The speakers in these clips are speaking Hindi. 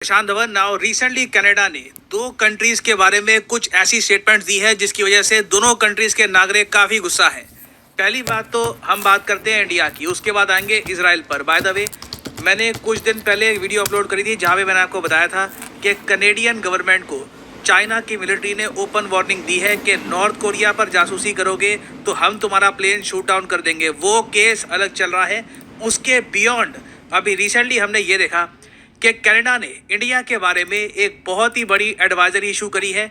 प्रशांत धवन नाउ रिसेंटली कनाडा ने दो कंट्रीज के बारे में कुछ ऐसी स्टेटमेंट्स दी है जिसकी वजह से दोनों कंट्रीज के नागरिक काफी गुस्सा हैं। पहली बात तो हम बात करते हैं इंडिया की, उसके बाद आएंगे इजराइल पर। बाय द वे, मैंने कुछ दिन पहले एक वीडियो अपलोड करी थी जहां पे मैंने आपको बताया था कि कनेडियन गवर्नमेंट को चाइना की मिलिट्री ने ओपन वार्निंग दी है कि नॉर्थ कोरिया पर जासूसी करोगे तो हम तुम्हारा प्लेन शूट डाउन कर देंगे। वो केस अलग चल रहा है। उसके बियॉन्ड अभी रिसेंटली हमने ये देखा कि कनाडा ने इंडिया के बारे में एक बहुत ही बड़ी एडवाइजरी इशू करी है।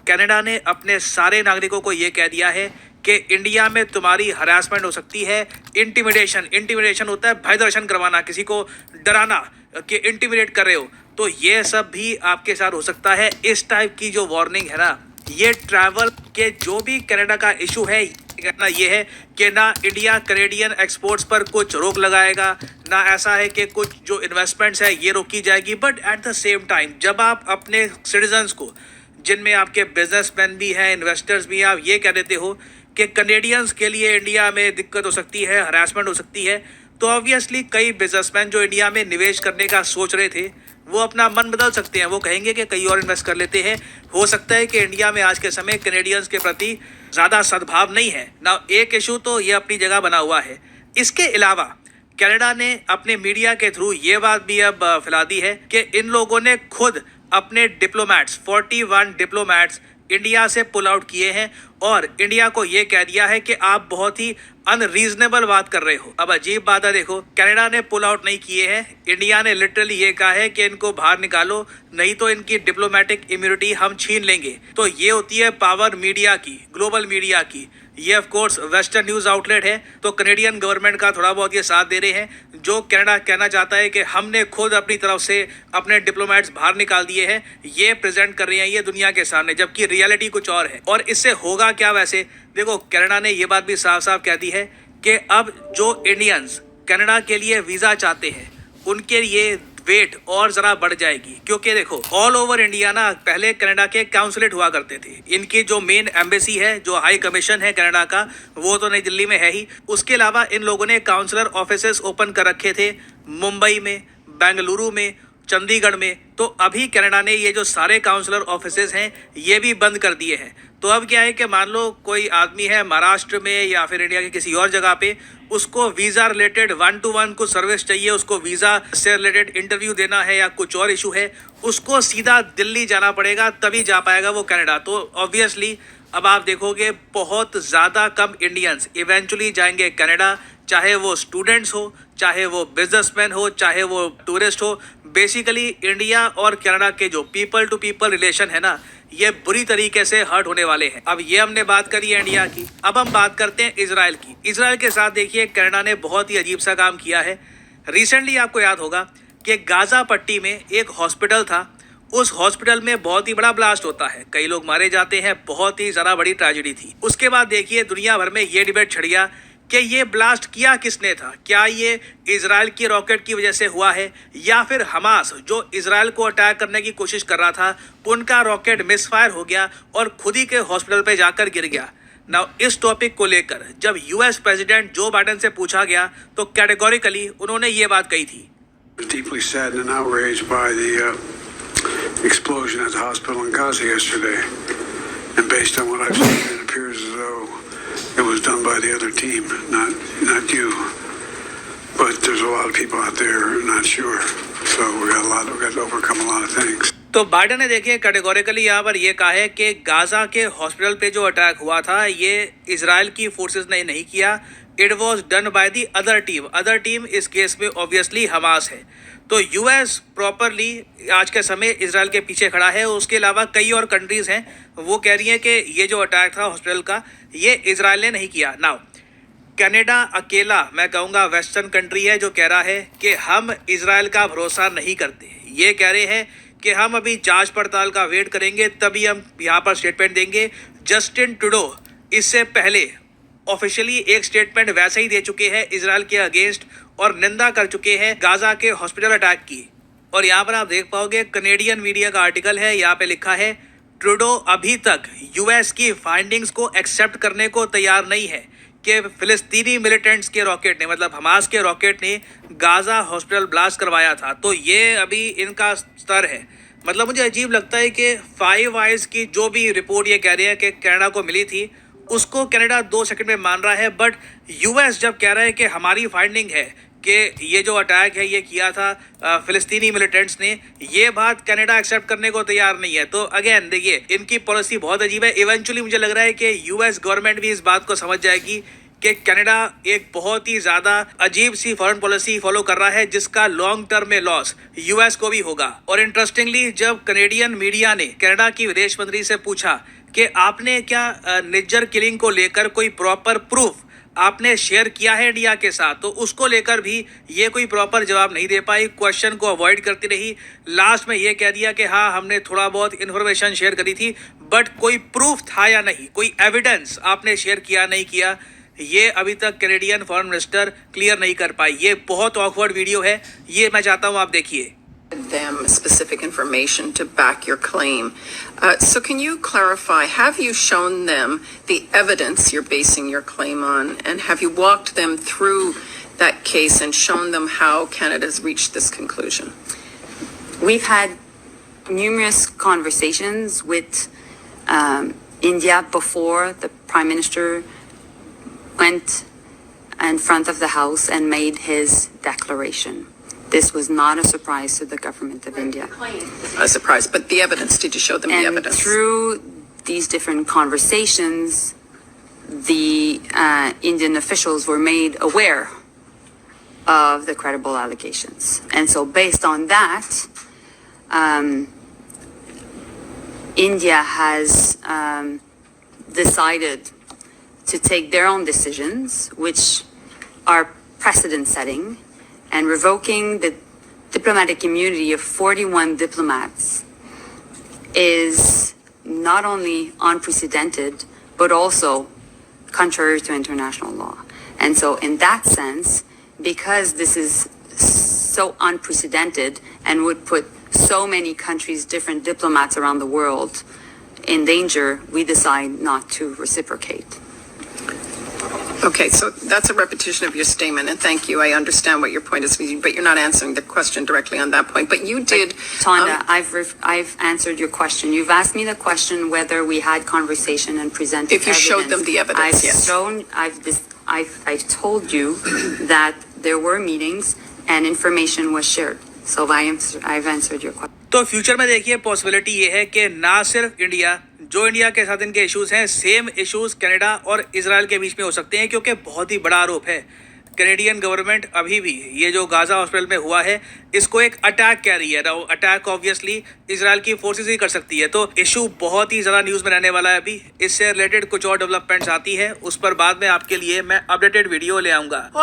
कनाडा ने अपने सारे नागरिकों को ये कह दिया है कि इंडिया में तुम्हारी हरासमेंट हो सकती है। इंटिमिडेशन होता है भय दर्शन करवाना, किसी को डराना कि इंटिमिडेट कर रहे हो, तो ये सब भी आपके साथ हो सकता है। इस टाइप की जो वार्निंग है ना, ये ट्रैवल के जो भी कनाडा का इशू है, कहना ये है कि ना इंडिया कनेडियन एक्सपोर्ट्स पर कुछ रोक लगाएगा, ना ऐसा है कि कुछ जो इन्वेस्टमेंट्स है ये रोकी जाएगी। But at the same time जब आप अपने सिटीजन्स को, जिनमें आपके बिजनेसमैन भी हैं, इन्वेस्टर्स भी हैं, आप ये कह देते हो कि कनेडियंस के लिए इंडिया में दिक्कत हो सकती है, हरासमेंट हो सकती है, तो ऑब्वियसली कई बिजनेसमैन जो इंडिया में निवेश करने का सोच रहे थे वो अपना मन बदल सकते हैं। वो कहेंगे कि कहीं और इन्वेस्ट कर लेते हैं। हो सकता है कि इंडिया में आज के समय कनेडियंस के प्रति ज़्यादा सद्भाव नहीं है ना। एक इशू तो ये अपनी जगह बना हुआ है। इसके अलावा कनाडा ने अपने मीडिया के थ्रू ये बात भी अब फैला दी है कि इन लोगों ने खुद अपने डिप्लोमैट्स 41 डिप्लोमैट्स इंडिया से पुल आउट किए हैं और इंडिया को ये कह दिया है कि आप बहुत ही अनरीजनेबल बात कर रहे हो। अब अजीब बात है, देखो, कनाडा ने पुल आउट नहीं किए हैं, इंडिया ने लिटरली ये कहा है कि इनको बाहर निकालो, नहीं तो इनकी डिप्लोमेटिक इम्यूनिटी हम छीन लेंगे। तो ये होती है पावर मीडिया की, ग्लोबल मीडिया की। ये of course western news outlet है, तो कनेडियन गवर्नमेंट का थोड़ा बहुत ये साथ दे रहे हैं। जो कनाडा कहना चाहता है कि हमने खुद अपनी तरफ से अपने डिप्लोमेट्स बाहर निकाल दिए हैं, ये प्रेजेंट कर रहे हैं ये दुनिया के सामने, जबकि रियलिटी कुछ और है। और इससे होगा क्या वैसे, देखो, कनाडा ने ये बात भी साफ साफ कह दी है कि अब जो इंडियंस कनाडा के लिए वीज़ा चाहते हैं उनके लिए वेट और ज़रा बढ़ जाएगी। क्योंकि देखो, ऑल ओवर इंडिया ना पहले कनाडा के काउंसलेट हुआ करते थे। इनकी जो मेन एम्बेसी है, जो हाई कमीशन है कनाडा का, वो तो नई दिल्ली में है ही। उसके अलावा इन लोगों ने काउंसलर ऑफिसेस ओपन कर रखे थे मुंबई में, बेंगलुरु में, चंडीगढ़ में। तो अभी कनाडा ने ये जो सारे काउंसलर ऑफिसेज हैं ये भी बंद कर दिए हैं। तो अब क्या है कि मान लो कोई आदमी है महाराष्ट्र में या फिर इंडिया के किसी और जगह पे, उसको वीज़ा रिलेटेड 1-to-1 कुछ सर्विस चाहिए, उसको वीज़ा से रिलेटेड इंटरव्यू देना है या कुछ और इशू है, उसको सीधा दिल्ली जाना पड़ेगा, तभी जा पाएगा वो कनाडा। तो ऑब्वियसली अब आप देखोगे बहुत ज़्यादा कम इंडियंस इवेंचुअली जाएंगे कनाडा, चाहे वो स्टूडेंट्स हो, चाहे वो बिजनेसमैन हो, चाहे वो टूरिस्ट हो। बेसिकली इंडिया और कनाडा के जो पीपल टू पीपल रिलेशन है ना, ये बुरी तरीके से हर्ट होने वाले हैं। अब ये हमने बात करी है इंडिया की, अब हम बात करते हैं इजराइल की। इजराइल के साथ देखिए कनाडा ने बहुत ही अजीब सा काम किया है। रिसेंटली आपको याद होगा कि गाजा पट्टी में एक हॉस्पिटल था, उस हॉस्पिटल में बहुत ही बड़ा ब्लास्ट होता है, कई लोग मारे जाते हैं, बहुत ही ज़्यादा बड़ी ट्रेजेडी थी। उसके बाद देखिए दुनिया भर में ये डिबेट छिड़ गया कि ये ब्लास्ट किया किसने था, क्या ये इजराइल की रॉकेट की वजह से हुआ है या फिर हमास जो इजराइल को अटैक करने की कोशिश कर रहा था उनका रॉकेट मिसफायर हो गया और खुद ही के हॉस्पिटल पे जाकर गिर गया। नाउ इस टॉपिक को लेकर जब यूएस प्रेसिडेंट जो बाइडेन से पूछा गया तो कैटेगोरिकली उन्होंने ये बात कही थी। Deeply saddened and outraged by the explosion at the hospital in Gaza yesterday, and based on what I've seen, it appears as though it was done by the other team, not you. But there's a lot of people out there not sure, so we got to overcome a lot of things. तो बाइडेन ने देखिए कैटेगोरिकली यहाँ पर यह कहा है कि गाजा के हॉस्पिटल पे जो अटैक हुआ था ये इजराइल की फोर्सेस ने नहीं किया, it was done by the other team. Other team इस केस में ऑब्वियसली हमास है। तो यूएस प्रॉपरली आज के समय इजराइल के पीछे खड़ा है। उसके अलावा कई और कंट्रीज़ हैं, वो कह रही हैं कि ये जो अटैक था हॉस्पिटल का ये इजराइल ने नहीं किया। नाउ कनाडा अकेला, मैं कहूँगा वेस्टर्न कंट्री है जो कह रहा है कि हम इजराइल का भरोसा नहीं करते। ये कह रहे हैं कि हम अभी जांच पड़ताल का वेट करेंगे, तभी हम यहाँ पर स्टेटमेंट देंगे। जस्टिन ट्रूडो इससे पहले ऑफिशियली एक स्टेटमेंट वैसे ही दे चुके हैं इजराइल के अगेंस्ट और निंदा कर चुके हैं गाजा के हॉस्पिटल अटैक की। और यहाँ पर आप देख पाओगे कनेडियन मीडिया का आर्टिकल है, यहाँ पे लिखा है ट्रूडो अभी तक यूएस की फाइंडिंग्स को एक्सेप्ट करने को तैयार नहीं है कि फिलिस्तीनी मिलिटेंट्स के रॉकेट ने, मतलब हमास के रॉकेट ने गाजा हॉस्पिटल ब्लास्ट करवाया था। तो ये अभी इनका स्तर है। मतलब मुझे अजीब लगता है कि फाइव आइज की जो भी रिपोर्ट ये कह रही है कि कनाडा को मिली थी, उसको कनाडा 2 सेकंड में मान रहा है। बट यूएस जब कह रहा है कि हमारी फाइंडिंग है कि ये जो अटैक है ये किया था फिलिस्तीनी मिलिटेंट्स ने, ये बात कनाडा एक्सेप्ट करने को तैयार नहीं है। तो अगेन देखिए, इनकी पॉलिसी बहुत अजीब है। इवेंचुअली मुझे लग रहा है कि यूएस गवर्नमेंट भी इस बात को समझ जाएगी कि कनाडा एक बहुत ही ज़्यादा अजीब सी फॉरेन पॉलिसी फॉलो कर रहा है, जिसका लॉन्ग टर्म में लॉस यूएस को भी होगा। और इंटरेस्टिंगली, जब कनेडियन मीडिया ने कनाडा की विदेश मंत्री से पूछा कि आपने क्या निज्जर किलिंग को लेकर कोई प्रॉपर प्रूफ आपने शेयर किया है इंडिया के साथ, तो उसको लेकर भी ये कोई प्रॉपर जवाब नहीं दे पाई, क्वेश्चन को अवॉइड करती रही। लास्ट में ये कह दिया कि हाँ, हमने थोड़ा बहुत इन्फॉर्मेशन शेयर करी थी, बट कोई प्रूफ था या नहीं, कोई एविडेंस आपने शेयर किया नहीं किया, ये अभी तक कैनेडियन फॉरेन मिनिस्टर क्लियर नहीं कर पाई। ये बहुत ऑकवर्ड वीडियो है, ये मैं चाहता हूँ आप देखिए। them specific information to back your claim. So can you clarify, have you shown them the evidence you're basing your claim on, and have you walked them through that case and shown them how Canada's reached this conclusion? We've had numerous conversations with India before the Prime Minister went in front of the House and made his declaration. This was not a surprise to the government of India. A surprise, but the evidence, did you show them the And evidence? through these different conversations, the Indian officials were made aware of the credible allegations. And so based on that, India has decided to take their own decisions, which are precedent setting, and revoking the diplomatic immunity of 41 diplomats is not only unprecedented, but also contrary to international law. And so in that sense, because this is so unprecedented and would put so many countries, different diplomats around the world in danger, we decide not to reciprocate. Okay, so that's a repetition of your statement, and thank you. I understand what your point is, but you're not answering the question directly on that point. But you did, Tanda, I've answered your question. You've asked me the question whether we had conversation and presented If you showed them the evidence, yes. I've told you that there were meetings and information was shared. So I've answered your question. तो फ्यूचर में देखिए, पॉसिबिलिटी ये है कि ना सिर्फ इंडिया, जो इंडिया के साथ इनके इश्यूज हैं, सेम इश्यूज कनाडा और इजराइल के बीच में हो सकते हैं, क्योंकि बहुत ही बड़ा आरोप है। कैनेडियन गवर्नमेंट अभी भी ये जो गाजा हॉस्पिटल में हुआ है, इसको एक अटैक कह रही है। ना, अटैक ऑब्वियसली इजराइल की फोर्सेस ही कर सकती है। तो इशू बहुत ही ज़्यादा न्यूज़ में रहने वाला है। अभी इससे रिलेटेड कुछ और डेवलपमेंट्स आती है, उस पर बाद में आपके लिए मैं अपडेटेड वीडियो ले आऊँगा।